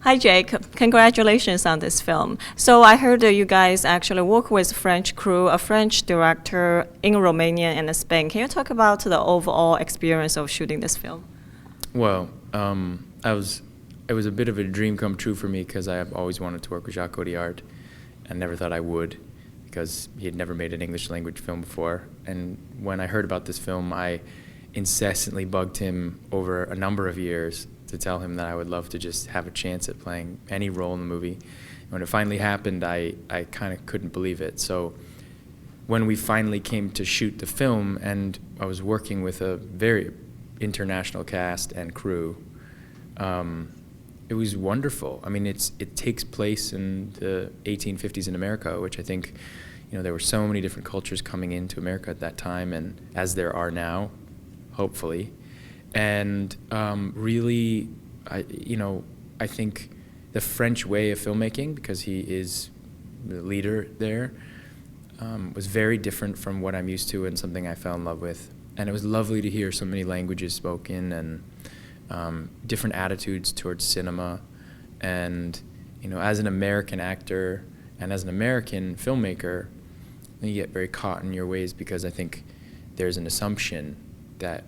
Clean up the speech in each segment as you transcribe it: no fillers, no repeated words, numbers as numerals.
Hi, Jake. Congratulations on this film. So I heard that you guys actually work with French crew, a French director in Romania and Spain. Can you talk about the overall experience of shooting this film? Well, it was a bit of a dream come true for me because I have always wanted to work with Jacques Audiard and never thought I would because he had never made an English language film before. And when I heard about this film, I incessantly bugged him over a number of years to tell him that I would love to just have a chance at playing any role in the movie. When it finally happened, I kind of couldn't believe it. So when we finally came to shoot the film, and I was working with a very international cast and crew, it was wonderful. I mean, it takes place in the 1850s in America, which I think, there were so many different cultures coming into America at that time, and as there are now, hopefully. And really, I think the French way of filmmaking, because he is the leader there, was very different from what I'm used to and something I fell in love with. And it was lovely to hear so many languages spoken and different attitudes towards cinema. And, as an American actor and as an American filmmaker, you get very caught in your ways because I think there's an assumption that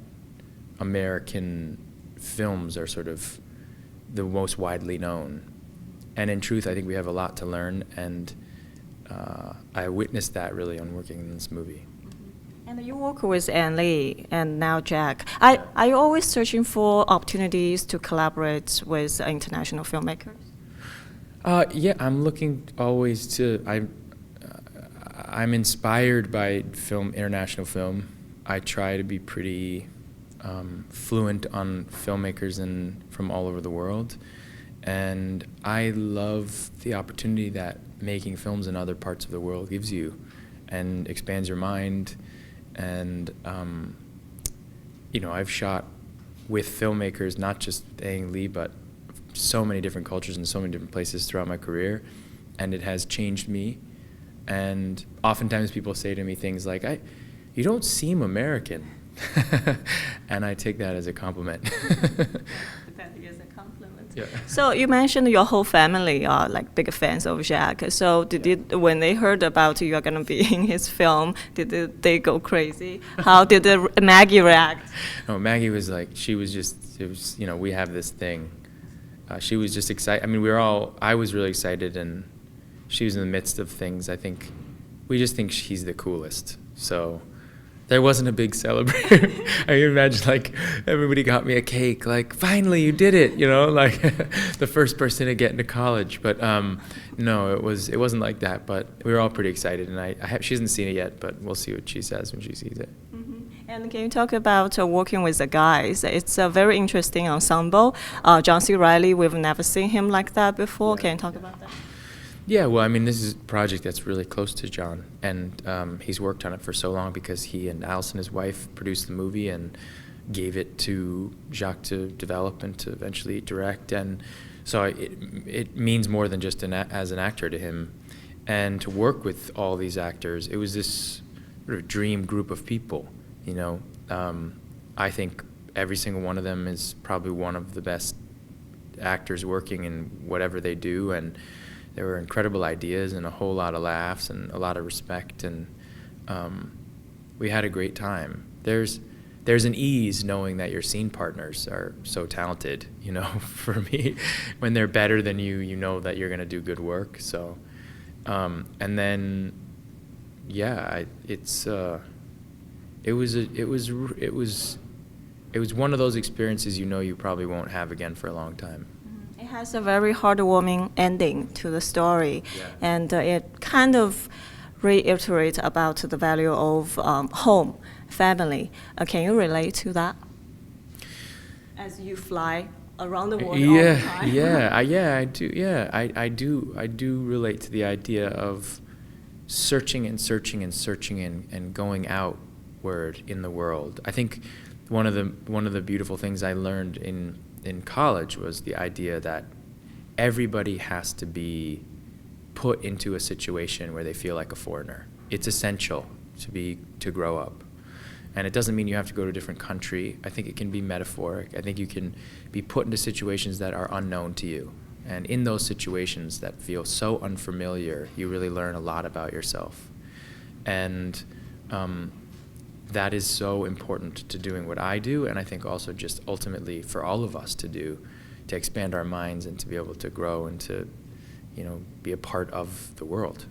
American films are sort of the most widely known. And in truth, I think we have a lot to learn, and I witnessed that really on working in this movie. And you work with Anne Lee and now Jack. Are you always searching for opportunities to collaborate with international filmmakers? Yeah, I'm looking always to, I'm inspired by international film. I try to be pretty fluent on filmmakers from all over the world. And I love the opportunity that making films in other parts of the world gives you and expands your mind. And, I've shot with filmmakers, not just Ang Lee, but so many different cultures and so many different places throughout my career. And it has changed me. And oftentimes people say to me things like, you don't seem American. And I take that as a compliment. That is a compliment. Yeah. So you mentioned your whole family are like big fans of Jacques. So when they heard about you are going to be in his film, did they go crazy? How did Maggie react? No, Maggie was like, we have this thing. She was just excited. I mean, I was really excited, and she was in the midst of things. I think we just think she's the coolest. So there wasn't a big celebration. I can imagine, like, everybody got me a cake, like, finally you did it, like the first person to get into college. But no, it wasn't like that. But we were all pretty excited, and she hasn't seen it yet, but we'll see what she says when she sees it. Mm-hmm. And can you talk about working with the guys? It's a very interesting ensemble. John C. Reilly, we've never seen him like that before. Can you talk about that? Yeah, well, I mean, this is a project that's really close to John, and he's worked on it for so long because he and Allison, his wife, produced the movie and gave it to Jacques to develop and to eventually direct, and so it means more than just as an actor to him. And to work with all these actors, it was this sort of dream group of people, I think every single one of them is probably one of the best actors working in whatever they do, and there were incredible ideas and a whole lot of laughs and a lot of respect, and we had a great time. There's an ease knowing that your scene partners are so talented, for me. When they're better than you, you know that you're going to do good work. So, and then, yeah, it was one of those experiences you probably won't have again for a long time. It has a very heartwarming ending to the story, yeah. And it kind of reiterates about the value of home, family. Can you relate to that as you fly around the world all the time? I do. Yeah, I do relate to the idea of searching and searching and searching and going outward in the world. I think one of the beautiful things I learned in college was the idea that everybody has to be put into a situation where they feel like a foreigner. It's essential to grow up. And it doesn't mean you have to go to a different country. I think it can be metaphoric. I think you can be put into situations that are unknown to you. And in those situations that feel so unfamiliar, you really learn a lot about yourself. And that is so important to doing what I do, and I think also just ultimately for all of us to do, to expand our minds and to be able to grow and to, be a part of the world.